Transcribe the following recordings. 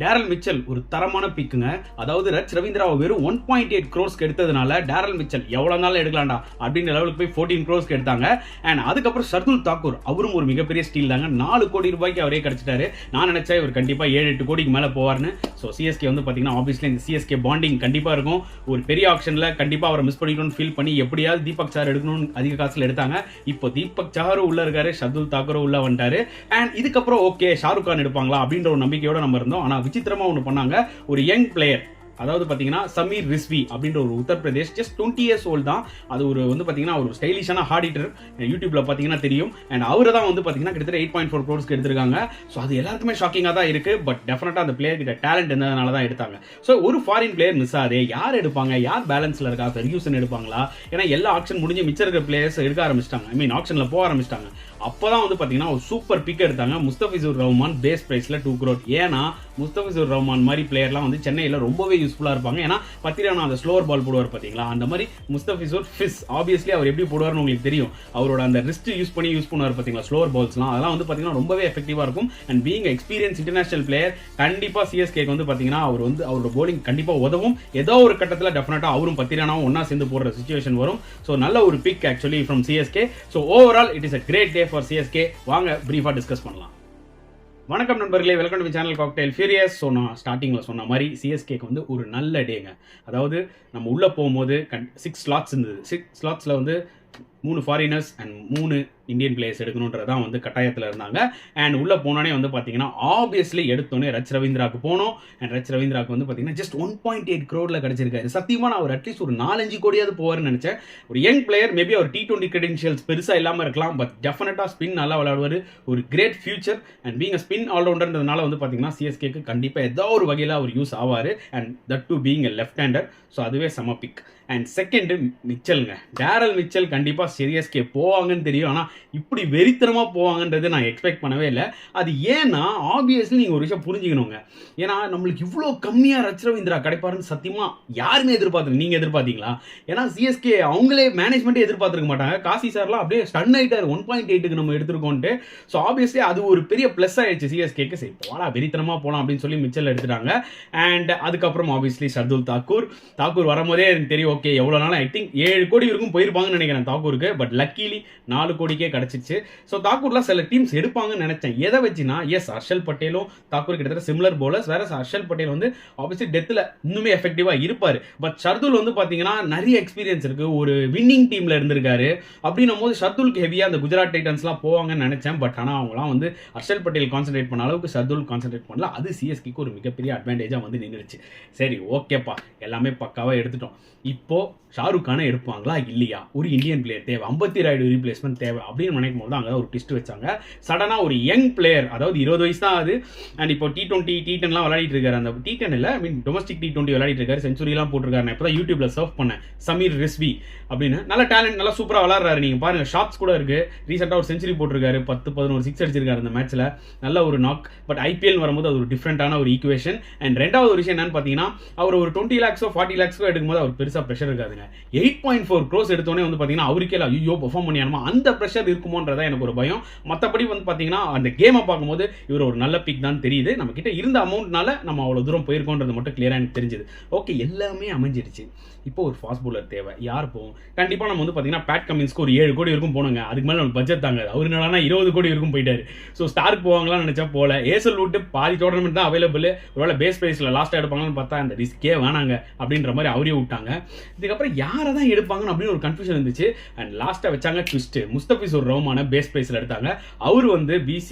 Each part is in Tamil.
டேரல் மிச்சல் ஒரு தரமான பிக்குங்க. அதாவது ரவீந்திராவை வெறும் 1.8 crores எடுத்ததுனால டேரல் மிச்சல் எவ்வளவு நாள் எடுக்கலாம்டா அப்படின்ற லெவலுக்கு போய் 14 crores எடுத்தாங்க. அண்ட் அதுக்கப்புறம் ஷர்துல் தாக்கூர் அவரும் ஒரு மிகப்பெரிய ஸ்டீல் தாங்க. 4 கோடி ரூபாய்க்கு அவரே கிடைச்சிட்டாரு. நான் நினைச்சேன் இவர் கண்டிப்பா 7-8 கோடிக்கு மேல போவார்னு. ஸோ சிஎஸ்கே வந்து பாத்தீங்கன்னா ஆப்வியஸ்லி இந்த சிஎஸ்கே பாண்டிங் கண்டிப்பா இருக்கும். ஒரு பெரிய ஆப்ஷன்ல கண்டிப்பா அவரை மிஸ் பண்ணிக்கணும்னு ஃபீல் பண்ணி எப்படியாவது தீபக் சார் எடுக்கணும்னு அதிக காசுல எடுத்தாங்க. இப்போ தீபக் சாரும் உள்ள இருக்காரு, ஷர்துல் தாக்கூரும் உள்ள வந்துட்டாரு. அண்ட் இதுக்கப்புறம் ஓகே ஷாருக் கான் எடுப்பாங்களா அப்படின்ற ஒரு நம்பிக்கையோட நம்ம இருந்தோம். ஆனா விசித்திரமா ஒன்று பண்ணாங்க. ஒரு யங் பிளேயர், அதாவது பாத்தீங்கன்னா சமீர் ரிஸ்வி அப்படின்ற ஒரு உத்தரப்பிரதேஷ், ஜஸ்ட் 20 years old தான். அது ஒரு வந்து பாத்தீங்கன்னா ஒரு ஸ்டைலிஷான ஹார்டிட்டர், யூடியூப்ல பாத்தீங்கன்னா தெரியும். அண்ட் அவரை தான் வந்து பாத்தீங்கன்னா கிட்டத்தட்ட 8.4 crores எடுத்திருக்காங்க. ஸோ அது எல்லாருக்குமே ஷாக்கிங்கா தான் இருக்கு. பட் டெஃபினட்டா அந்த பிளேயர் கிட்ட டேலண்ட் இருந்ததுனால தான் எடுத்தாங்க. ஸோ ஒரு ஃபாரின் பிளேயர் மிஸ் ஆகுது, யார் எடுப்பாங்க, யார் பேலன்ஸ்ல இருக்கா, ஃபெர்கியூசன் எடுப்பாங்களா? ஏன்னா எல்லா ஆக்ஷன் முடிஞ்சு மிச்சம் இருக்கிற பிளேயர்ஸ் எடுக்க ஆரம்பிச்சிட்டாங்க. ஐ மீன் ஆக்ஷன்ல போக ஆரம்பிச்சிட்டாங்க. அப்பதான் வந்து பாத்தீங்கன்னா ஒரு சூப்பர் பிக் எடுத்தாங்க. முஸ்தபிசுர் ரஹ்மான் பேஸ் பிரைஸ்ல 2 crore. ஏன்னா முஸ்தபிசுர் ரஹ்மான் மாதிரி பிளேயர்லாம் வந்து சென்னையில ரொம்பவே யூஸ்ஃபுல்லா இருப்பாங்க. ஏன்னா பத்திரானா அந்த ஸ்லோவர் பால் போடுவார் பாத்தீங்களா, அந்த மாதிரி முஸ்தபிசுர் ஃபிஸ் ஆப்வியஸ்லி அவர் எப்படி போடுவார்னு உங்களுக்கு தெரியும். அவரோட அந்த ரிஸ்ட் யூஸ் பண்ணுவார் பாத்தீங்களா ஸ்லோவர் பால்ஸ்லாம், அதெல்லாம் வந்து பாத்தீங்கன்னா ரொம்பவே எஃபெக்டிவா இருக்கும். And being experience international player கண்டிப்பா சிஎஸ்கே வந்து பாத்தீங்கன்னா அவர் வந்து அவரோட போலிங் கண்டிப்பா உதவும். ஏதோ ஒரு கட்டத்துல டெஃபினட்டா அவரும் பத்திரானாவும் ஒன்னா சேர்ந்து போடுற சிச்சுவேஷன் வரும். ஸோ நல்ல ஒரு big actually from CSK. So overall it is a great day for CSK. வாங்க பிரீஃபா டிஸ்கஸ் பண்ணலாம். வணக்கம் நண்பர்களே, welcome to channel cocktail furious. So நான் ஸ்டார்டிங்கில் சொன்ன மாதிரி சிஎஸ்கேக்கு வந்து ஒரு நல்ல டேங்க. அதாவது நம்ம உள்ளே போகும்போது 6 slots இருந்தது. 6 slotsல வந்து 3 ஃபாரினர்ஸ் அண்ட் 3 இந்தியன் பிளேயர்ஸ் எடுக்கணுன்றதான் வந்து கட்டாயத்தில் இருந்தாங்க. அண்ட் உள்ளே போனோடனே வந்து பார்த்தீங்கன்னா ஆப்வியஸ்லி எடுத்தோடனே ரவீந்திராவுக்கு போனோம். அண்ட் ரவீந்திராவுக்கு வந்து பார்த்தீங்கன்னா ஜஸ்ட் 1.8 crore கிடைச்சிருக்காரு. சத்தியமாக நான் அவர் அட்லீஸ்ட் ஒரு 4-5 கோடியாவது போவார்னு நினச்சேன். ஒரு யங் பிளேயர், மேபி அவர் T20 கிரெடென்ஷியல்ஸ் பெருசாக இல்லாமல் இருக்கலாம், பட் டெஃபினட்டாக ஸ்பின் நல்லா விளையாடுவார். ஒரு great future. And being spin ஆல்ரவுண்டர்ன்றதுனால வந்து பார்த்தீங்கன்னா சிஎஸ்கேக்கு கண்டிப்பாக ஏதோ ஒரு வகையில் அவர் யூஸ் ஆவார். And that to being a left hander. So அதுவே செம பிக். அண்ட் செகண்ட் மிச்சல்ங்க, டேரல் மிச்சல் கண்டிப்பாக சிஎஸ்கே போவாங்கன்னு தெரியும். ஆனால் இப்படி வெறித்தனமாக போவாங்கன்றது நான் எக்ஸ்பெக்ட் பண்ணவே இல்லை. அது ஏன்னா ஆப்வியஸ்லி நீங்கள் ஒரு விஷயம் புரிஞ்சுக்கணுங்க. ஏன்னா நம்மளுக்கு இவ்வளோ கம்மியாக ரவீந்திரா கிடைப்பாருன்னு சத்தியமாக யாருமே எதிர்பார்த்துருக்கு. நீங்கள் எதிர்பார்த்தீங்களா? ஏன்னா சிஎஸ்கே அவங்களே மேனேஜ்மெண்ட்டே எதிர்பார்த்துருக்க மாட்டாங்க. காசி சார்லாம் அப்படியே ஸ்டன் ஆகிட்டார் 1.8க்கு நம்ம எடுத்துருக்கோன்ட்டு. ஸோ ஆப்வியஸ்லி அது ஒரு பெரிய ப்ளஸ் ஆயிடுச்சு சிஎஸ்கேக்கு. சரி போடா வெறித்தனமாக போகலாம் அப்படின்னு சொல்லி மிச்சல் எடுத்துட்டாங்க. அண்ட் அதுக்கப்புறம் ஆப்வியஸ்லி ஷர்துல் தாக்கூர் வரும்போதே எனக்கு தெரியும் ஓகே எவ்வளோ நாள் ஐ திங்க் 7 கோடி வரைக்கும் போயிருப்பாங்கன்னு நினைக்கிறேன் தாக்கூருக்கு. பட் லக்கிலி 4 கோடிக்கே கிடைச்சிச்சு. ஸோ தாக்கூர்லாம் சில டீம்ஸ் எடுப்பாங்கன்னு நினைச்சேன். எதை வச்சுன்னா எஸ் ஹர்ஷல் பட்டேலும் தாக்கூர் கிட்டத்தட்ட சிமிலர் போலர்ஸ். வேற ஹர்ஷல் பட்டேல் வந்து ஆப்வியஸ்லி டெத்தில் இன்னுமே எஃபெக்டிவாக இருப்பார். பட் ஷர்துல் வந்து பார்த்தீங்கன்னா நிறைய எக்ஸ்பீரியன்ஸ் இருக்கு, ஒரு வின்னிங் டீமில் இருந்திருக்காரு. அப்படின்னும் போது ஷர்துலுக்கு ஹெவியாக அந்த குஜராத் டைட்டன்ஸ்லாம் போவாங்கன்னு நினைச்சேன். பட் ஆனால் அவங்களாம் வந்து ஹர்ஷல் பட்டேல் கான்சென்ட்ரேட் பண்ண அளவுக்கு ஷர்துல் கான்சென்ட்ரேட் பண்ணல. அது சிஎஸ்கேக்கு ஒரு மிகப்பெரிய அட்வான்டேஜாக வந்து நின்றுச்சு. சரி ஓகேப்பா எல்லாமே பக்காவாக எடுத்துட்டோம். இப்போ ஷாருக் கானை எடுப்பாங்களா இல்லையா? ஒரு இந்தியன் பிளேயர் தேவை, அம்பத்தி ராயுடு ரீப்ளேஸ்மெண்ட் தேவை அப்படின்னு நினைக்கும் போது அங்கே ஒரு ட்விஸ்ட் வச்சாங்க. சடனாக ஒரு யங் பிளேயர், அதாவது 20 வயசு தான் ஆகுது. அண்ட் இப்போ T20 T10லாம் விளையாடிட்டு இருக்காரு. அந்த T10 இல்லை, ஐ மீன் டொமஸ்டிக் T20 விளையாடிட்டு இருக்காரு. செஞ்சுரிலாம் போட்டிருக்காரு. நான் இப்போ தான் யூடியூப்ல சர்ஃப் பண்ணேன் சமீர் ரிஸ்வி அப்படின்னு. நல்ல டேலண்ட், நல்லா சூப்பராக விளையாடுறாரு. நீங்கள் பாருங்க ஷாட்ஸ் கூட இருக்கு. ரீசெண்டாக ஒரு செஞ்சுரி போட்டிருக்காரு, 10-11 6 அடிச்சிருக்காரு அந்த மேட்ச்ல. நல்ல ஒரு நாக். பட் ஐபிஎல் வரும்போது அது ஒரு டிஃப்ரெண்டான ஒரு ஈக்குவேஷன். அண்ட் ரெண்டாவது ஒரு விஷயம் என்னன்னு பார்த்தீங்கன்னா அவர் ஒரு 20 lakhs 40 lakhs எடுக்கும்போது அவர் பெருசாக ப்ரெஷர் இருக்காதுங்க. 8.4 crores எடுத்தோடனே வந்து பார்த்தீங்கன்னா அவருக்கே ஐயோ பெர்ஃபார்ம் பண்ணியானுமா அந்த ப்ரெஷர் இருக்குமோன்றதா எனக்கு ஒரு பயம். மற்றபடி வந்து பார்த்தீங்கன்னா அந்த கேமை பார்க்கும்போது இவர் ஒரு நல்ல பிக் தான் தெரியுது. நம்ம கிட்ட இருந்த அமௌண்ட்னால நம்ம அவ்வளோ தூரம் போயிருக்கோன்றது மட்டும் கிளியராக எனக்கு தெரிஞ்சது. ஓகே எல்லாமே அமைஞ்சிருச்சு. இப்போ ஒரு ஃபாஸ்ட் பவுலர் தேவை. யார் போகும்? கண்டிப்பாக நம்ம வந்து பார்த்தீங்கன்னா பேட் கமின்ஸ்க்கு ஒரு 7 கோடி வரைக்கும் போனோங்க. அதுக்கு மேலே நம்ம பட்ஜெட் தாங்க. அவர் என்னன்னா 20 கோடி வரைக்கும் போயிட்டாரு. ஸோ ஸ்டார்க் போவாங்களான்னு நினைச்சா போல. ஏசல் விட்டு பாதி டோர்னமெண்ட் தான் அவைலபிள். ஒருவேளை பேஸ் பிரைஸ்ல லாஸ்ட்டாக எடுப்பாங்கன்னு பார்த்தா அந்த ரிஸ்கே வேணாங்க அப்படின்ற மாதிரி அவரே விட்டாங்க. இதுக்கப்புறம் யாரை தான் எடுப்பாங்கன்னு அப்படின்னு ஒரு கன்ஃபியூஷன் இருந்துச்சு. அண்ட் லாஸ்ட்டாக வச்சாங்க ட்விஸ்ட். முஸ்தபிசுர் ரஹ்மான பேஸ் பிரைஸ்ல எடுத்தாங்க. அவர் வந்து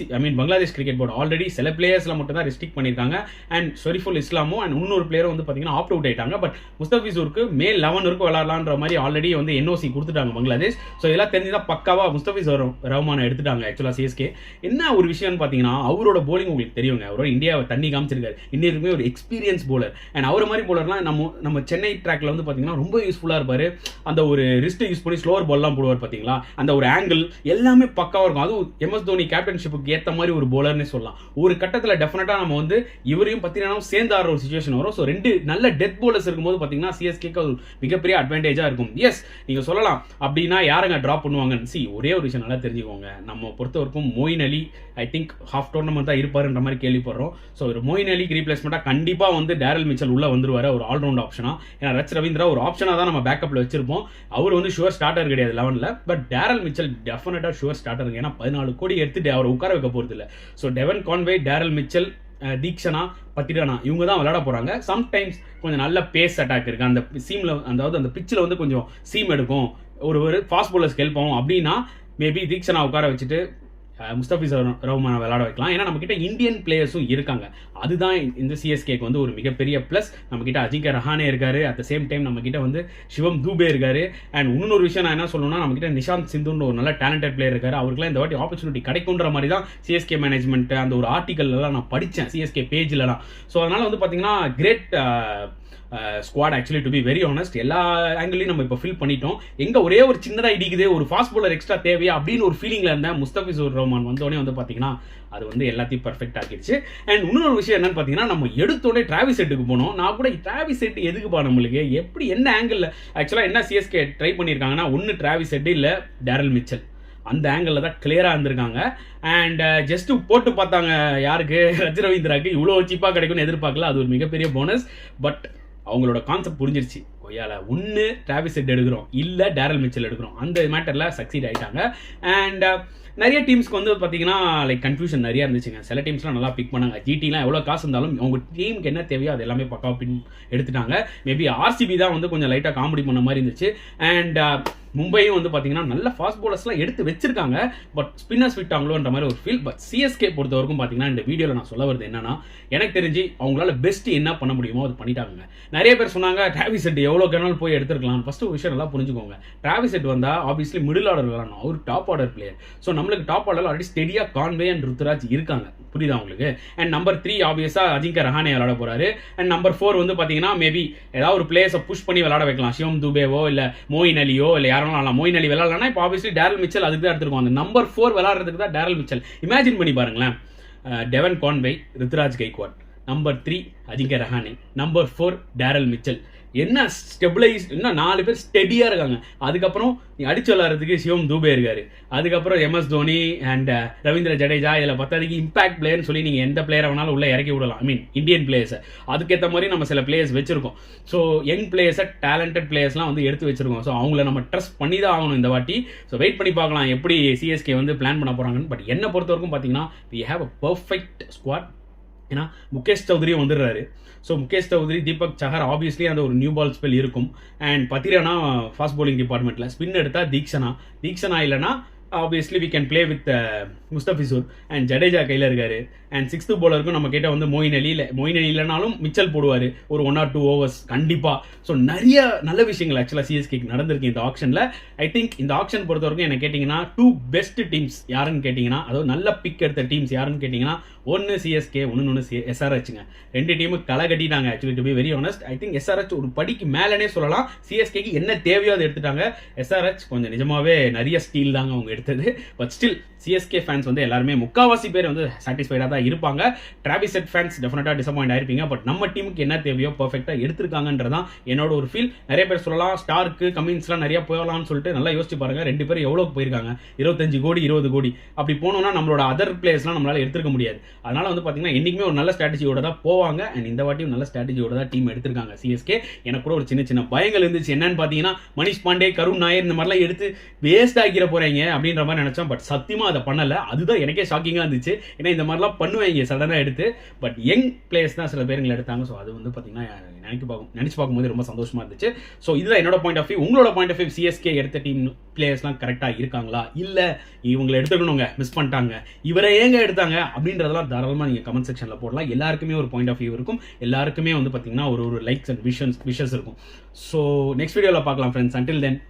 பங்களாதேஷ் கிரிக்கெட் போர்டு ஆல்ரெடி சில பிளேயர்ஸ்ல மட்டும் தான் ரெஸ்ட்ரிக்ட் பண்ணியிருக்காங்க. அண்ட் ஷரீஃபுல் இஸ்லாமும் அண்ட் இன்னொரு பிளேயரும் வந்து பார்த்தீங்கன்னா ஆப்ட் அவுட் ஆயிட்டாங்க. பட் முஸ்தபிசுருக்கு மே 11 வரைக்கும் விளையாடலான்ற மாதிரி ஆல்ரெடி வந்து என்ஓசி கொடுத்துட்டாங்க பங்களாதேஷ். ஸோ இதெல்லாம் தெரிஞ்சுதான் பக்காவா முஸ்தபிசுர் ரஹ்மான எடுத்துட்டாங்க. ஆக்சுவலாக சிஎஸ்கே என்ன ஒரு விஷயம்னு பார்த்தீங்கன்னா அவரோட போலிங் உங்களுக்கு தெரியுங்க. அவரோட இந்தியாவை தண்ணி காமிச்சிருக்காரு. இன்னுமே ஒரு எக்ஸ்பீரியன்ஸ் போலர். அண்ட் அவர் மாதிரி போலர்லாம் நம்ம சென்னை ட்ராக்ல வந்து பார்த்தீங்கன்னா ரொம்ப யூஸ்ஃபுல்லாக இருப்பார். அந்த ஒரு ரிஸ்ட் யூஸ் பண்ணி ஸ்லோவர் பால்லாம் போடுவார் பார்த்தீங்களா, அந்த ஒரு ஆங்கிள் எல்லாமே பக்காவாக இருக்கும். அதுவும் எம்எஸ் தோனி கேப்டன்ஷிப்புக்கு ஏற்ற மாதிரி ஒரு போலர்னே சொல்லலாம். ஒரு கட்டத்தில் டெஃபினட்டாக நம்ம வந்து இவரையும் பார்த்தீங்கன்னா சேர்ந்து ஆடுற ஒரு சுச்சுவேஷன் வரும். ஸோ 2 நல்ல டெத் போலர்ஸ் இருக்கும்போது பார்த்தீங்கன்னா சிஎஸ்கேக்கு அது மிகப்பெரிய அட்வான்டேஜாக இருக்கும். எஸ், நீங்கள் சொல்லலாம் அப்படின்னா யாருங்க ட்ராப் பண்ணுவாங்கன்னு. ஒரே ஒரு விஷயம் நல்லா தெரிஞ்சுக்கோங்க, நம்ம பொறுத்தவரைக்கும் மொயின் அலி ஐ திங்க் ஹாஃப் டோர்னமெண்ட் தான் இருப்பாருன்ற மாதிரி கேள்விப்படுறோம். ஸோ ஒரு மொயின் அலிக்கு ரீப்ளேஸ்மெண்ட்டாக கண்டிப்பாக வந்து டேரல் மிச்சல் உள்ள வந்துருவாரு ஒரு ஆல்ரவுண்ட் ஆப்ஷனாக. ஏன்னா ரச் ரவீந்திரா ஒரு ஆப்ஷனாக தான் நம்ம பேக்கப்பில் வச்சிருப்போம். அவர் வந்து ஷுவர் ஸ்டார்டர் கிடையாது 11ல். பட் டேரல் மிச்சல் டெஃபினட்டாக ஷுவர் ஸ்டார்டர். ஏன்னா 14 கோடி எடுத்துட்டு அவர் உட்கார வைக்க போகிறது இல்லை. So Devon Conway, Daryl Mitchell, Theekshana, Pathirana இவங்க தான் விளையாட போகிறாங்க. சம்டைம்ஸ் கொஞ்சம் நல்ல பேஸ் அட்டாக் இருக்குது அந்த சீமில், அதாவது அந்த பிச்சில் வந்து கொஞ்சம் சீம் எடுக்கும், ஒரு ஃபாஸ்ட் பவுலர்ஸ்க்கு ஹெல்ப் ஆகும். அப்படின்னா மேபி தீக்ஷனா உட்கார வச்சுட்டு முஸ்தபிசூர் ரஹ்மானை விளையாட வைக்கலாம். ஏன்னா நம்ம கிட்ட இந்தியன் பிளேயர்ஸும் இருக்காங்க. அதுதான் இந்த சிஎஸ்கேக்கு வந்து ஒரு மிகப்பெரிய ப்ளஸ். நம்ம கிட்ட அஜிங்க ரஹானே இருக்காரு, அட் த சேம் டைம் நம்ம கிட்ட வந்து சிவம் தூபே இருக்காரு. அண்ட் இன்னொரு விஷயம் நான் என்ன சொல்லணும்னா, நம்ம கிட்ட நிஷாந்த் சிந்துன்னு ஒரு நல்ல டேலண்டட் பிளேயர் இருக்காரு. அவருக்குலாம் இந்த வாட்டி ஆப்பர்ச்சுனிட்டி கிடைக்குன்ற மாதிரி தான் சிஎஸ்கே மேனேஜ்மெண்ட் அந்த ஒரு ஆர்டிகல்லாம் நான் படித்தேன் சிஎஸ்கே பேஜ்லலாம். ஸோ அதனால வந்து பார்த்தீங்கன்னா great squad actually, to be very honest. எல்லா ஆங்கிளையும் நம்ம இப்போ ஃபில் பண்ணிட்டோம். எங்க ஒரே ஒரு சின்னதாக இடிக்குது, ஒரு ஃபாஸ்ட் பவுலர் எக்ஸ்ட்ரா தேவையா அப்படின்னு ஒரு ஃபீலிங்ல இருந்தேன். முஸ்தபிசூர் ரஹ்மான் வந்தோடனே வந்து பார்த்தீங்கன்னா அது வந்து எல்லாத்தையும் பர்ஃபெக்ட் ஆக்கிடுச்சு. அண்ட் இன்னொரு விஷயம் என்னன்னு பார்த்தீங்கன்னா, நம்ம எடுத்தோடனே டிராவிஸ் ஹெட்டுக்கு போனோம். நான் கூட டிராவிஸ் ஹெட் எதுக்குப்பா நம்மளுக்கு, எப்படி என்ன ஆங்கிள் ஆக்சுவலாக என்ன சிஎஸ்கே ட்ரை பண்ணியிருக்காங்கன்னா, ஒன்று டிராவிஸ் ஹெட் இல்லை டேரல் மிச்சல், அந்த ஆங்கிளில் தான் கிளியராக இருந்திருக்காங்க. அண்ட் ஜஸ்ட் போட்டு பார்த்தாங்க யாருக்கு, ரஜ் ரவீந்திராக்கு இவ்வளோ சீப்பாக கிடைக்கும்னு எதிர்பார்க்கல. அது ஒரு மிகப்பெரிய போனஸ். பட் அவங்களோட கான்செப்ட் புரிஞ்சிருச்சு. கொய்யால ஒன்று டிராவிஸ் ஹெட் எடுக்கிறோம், இல்லை டேரல் மிச்சல் எடுக்கிறோம், அந்த மேட்டரில் சக்சீட் ஆகிட்டாங்க. அண்ட் நிறைய டீம்ஸ்க்கு வந்து பார்த்தீங்கன்னா லைக் கன்ஃபியூஷன் நிறையா இருந்துச்சுங்க. சில டீம்ஸ்லாம் நல்லா பிக் பண்ணாங்க. ஜிடிலாம் எவ்வளோ காசு இருந்தாலும் அவங்க டீமுக்கு என்ன தேவையோ அது எல்லாமே பக்காவாக பின் எடுத்துட்டாங்க. மேபி ஆர்சிபி தான் வந்து கொஞ்சம் லைட்டாக காமெடி பண்ண மாதிரி இருந்துச்சு. அண்ட் மும்பையும் வந்து பார்த்தீங்கன்னா நல்ல ஃபாஸ்ட் பவுலர்ஸ்லாம் எடுத்து வச்சிருக்காங்க. பட் ஸ்பின்னர்ஸ் விட்டாங்களோன்ற மாதிரி ஒரு ஃபீல். பட் சிஎஸ்கே பொறுத்த வரைக்கும் பார்த்தீங்கன்னா இந்த வீடியோவில் நான் சொல்ல வருது என்னன்னா, எனக்கு தெரிஞ்சு அவங்களால பெஸ்ட் என்ன பண்ண முடியுமோ அது பண்ணிட்டாங்க. நிறைய பேர் சொன்னாங்க டிராவிஸ் ஹெட் எவ்வளோ கனாலும் போய் எடுத்துருக்கலாம். ஃபர்ஸ்ட் ஒரு விஷயம் நல்லா புரிஞ்சுக்கோங்க, டிராவிஸ் ஹெட் வந்தால் ஆப்வியஸ்லி மிடில் ஆர்டர் விளாடணும். அவர் டாப் ஆர்டர் பிளேயர். ஸோ நம்மளுக்கு டாப் ஆர்டர் ஆல்ரெடி ஸ்டெடியாக கான்வே அண்ட் ருத்துராஜ் இருக்காங்க, புரியுதா உங்களுக்கு? அண்ட் நம்பர் 3 ஆப்வியஸாக அஜிங்க ரஹானே விளாட போறாரு. அண்ட் நம்பர் 4 வந்து பார்த்தீங்கன்னா மேபி ஏதாவது ஒரு பிளேயர்ஸை புஷ் பண்ணி விளாட வைக்கலாம். சிவம் துபேவோ இல்லை மோயின் அலியோ இல்லை யாரும். மோயின் அலி விளாட்லன்னா இப்போ ஆப்வியஸ்லி டேரல் மிச்சல் அதுக்கு தான் எடுத்துருக்கோம். அந்த நம்பர் 4 விளாட்றதுக்கு தான் டேரல் மிச்சல். இமேஜின் பண்ணி பாருங்களேன், டெவன் Conway, Ruturaj Gaikwad, number 3 Ajinkya Rahane, number 4 Daryl Mitchell. என்ன ஸ்டெபிளைஸ், இன்னும் 4 பேர் ஸ்டெடியாக இருக்காங்க. அதுக்கப்புறம் அடிச்சு விளாட்றதுக்கு சிவம் தூபே இருக்காரு. அதுக்கப்புறம் எம்எஸ் தோனி அண்ட் ரவீந்திர ஜடேஜா. இதில் பத்தாதிக்கு இம்பாக்ட் பிளேயர்னு சொல்லி நீங்கள் எந்த பிளேயரை வேணாலும் உள்ள இறக்கி விடலாம். ஐ மீன் இந்தியன் பிளேயர்ஸை அதுக்கேற்ற மாதிரி நம்ம சில பிளேயர்ஸ் வச்சிருக்கோம். ஸோ யங் பிளேயர்ஸை டேலண்டட் பிளேயர்ஸ்லாம் வந்து எடுத்து வச்சிருக்கோம். ஸோ அவங்கள நம்ம ட்ரஸ்ட் பண்ணி தான் ஆகணும் இந்த வாட்டி. ஸோ வெயிட் பண்ணி பார்க்கலாம் எப்படி சிஎஸ்கே வந்து பிளான் பண்ண போகிறாங்கன்னு. பட் என்னை பொறுத்த வரைக்கும் பார்த்தீங்கன்னா we have a perfect squad. ஏன்னா முகேஷ் சௌத்ரியும் வந்துடுறாரு. ஸோ முகேஷ் சௌத்ரி, தீபக் சஹர் ஆப்வியஸ்லி அந்த ஒரு நியூ பால் ஸ்பெல் இருக்கும். அண்ட் பத்திரானா ஃபாஸ்ட் பவுலிங் டிபார்ட்மெண்ட்டில், ஸ்பின் எடுத்தால் தீக்ஷனா இல்லைனா obviously we can play with Mustafizur. And Jadeja கையில் இருக்காரு. அண்ட் 6th பவுலருக்கும் நம்ம கிட்ட வந்து மொயின் அலி இல்லைனாலும் மிச்சல் போடுவார் ஒரு 1 or 2 overs கண்டிப்பாக. ஸோ நிறைய நல்ல விஷயங்கள் ஆக்சுவலாக சிஎஸ்கேக்கு நடந்திருக்கு இந்த ஆக்ஷனில். ஐ திங்க் இந்த ஆக்ஷன் பொறுத்த வரைக்கும் என்ன கேட்டிங்கன்னா 2 பெஸ்ட் டீம்ஸ் யாருன்னு கேட்டிங்கன்னா, அதாவது நல்ல பிக் எடுத்த டீம்ஸ் யாருன்னு கேட்டிங்கன்னா, ஒன்று சிஎஸ்கே, ஒன்று எஸ்ஆர்ஹெச்ங்க. 2 டீமு களை கட்டிட்டாங்க actually, to be very honest. I think SRH ஒரு படிக்கு மேலேனே சொல்லலாம். சிஎஸ்கேக்கு என்ன தேவையோ அதை எடுத்துட்டாங்க. எஸ்ஆர்ஹெச் கொஞ்சம் நிஜமாவே நிறைய ஸ்டீல் தாங்க அவங்க எடுத்தது. பட் ஸ்டில் சிஎஸ்கே ஃபேன்ஸ் வந்து எல்லாருமே முக்காவாசி பேர் வந்து சாட்டிஸ்ஃபைடாக தான் இருப்பாங்க. டிராவிஸ் ஹெட் ஃபேன்ஸ் டெஃபினட்டாக டிசப்பாயிண்ட் ஆயிருப்பீங்க. பட் நம்ம டீமுக்கு என்ன தேவையோ பர்ஃபெக்டாக எடுத்திருக்காங்கன்றதான் என்னோட ஒரு ஃபீல். நிறைய பேர் சொல்லலாம் ஸ்டார்க்கு கமின்ஸ்லாம் நிறைய போகலாம்னு சொல்லிட்டு நல்லா யோசிச்சு பாருங்க. 2 பேர் எவ்வளோ போயிருக்காங்க, 25 கோடி 20 கோடி அப்படி போனோம்னா நம்மளோட அதர் பிளேயர்ஸ்லாம் நம்மளால எடுத்துருக்க முடியாது. அதனால வந்து பார்த்தீங்கன்னா என்றைக்குமே ஒரு நல்ல ஸ்ட்ராட்டஜியோட தான் போவாங்க. அண்ட் இந்த வாட்டியும் நல்ல ஸ்ட்ராட்டஜியோட தான் டீம் எடுத்திருக்காங்க சிஎஸ்கே. எனக்கு கூட ஒரு சின்ன பயங்கள் இருந்துச்சு. என்னன்னு பார்த்தீங்கன்னா, மணிஷ் பாண்டே, கருண் நாயர் இந்த மாதிரிலாம் எடுத்து வேஸ்ட் ஆக்கிற போறீங்க அப்படின்ற மாதிரி நினைச்சோம். பட் சத்தியமாக அதை பண்ணலை. அதுதான் எனக்கே ஷாக்கிங்காக இருந்துச்சு. ஏன்னா இந்த மாதிரிலாம் பண்ணுவாங்க சடனாக எடுத்து. பட் யங் பிளேயர்ஸ் தான் சில பேருங்களை எடுத்தாங்க. ஸோ அது வந்து பார்த்தீங்கன்னா நினைச்சு பார்க்கும்போது ரொம்ப சந்தோஷமா இருந்துச்சு. ஸோ இதுதான் என்னோட பாயிண்ட் ஆஃப் வியூ. உங்களோட பாயிண்ட் ஆஃப் வியூ, சிஎஸ்கே எடுத்த டீம் பிளேயர்ஸ்லாம் கரெக்டாக இருக்காங்களா, இல்லை இவங்களை எடுத்துக்கணுங்க மிஸ் பண்ணிட்டாங்க, இவரை ஏங்க எடுத்தாங்க அப்படின்றதெல்லாம் தாராளமாக நீங்கள் கமெண்ட் செக்ஷனில் போடலாம். எல்லாருக்குமே ஒரு பாயிண்ட் ஆஃப் வியூ இருக்கும். எல்லாருக்குமே வந்து பார்த்தீங்கன்னா ஒரு லைக்ஸ் அண்ட் விஷஸ் இருக்கும். ஸோ நெக்ஸ்ட் வீடியோவில் பார்க்கலாம் ஃப்ரெண்ட்ஸ். Until then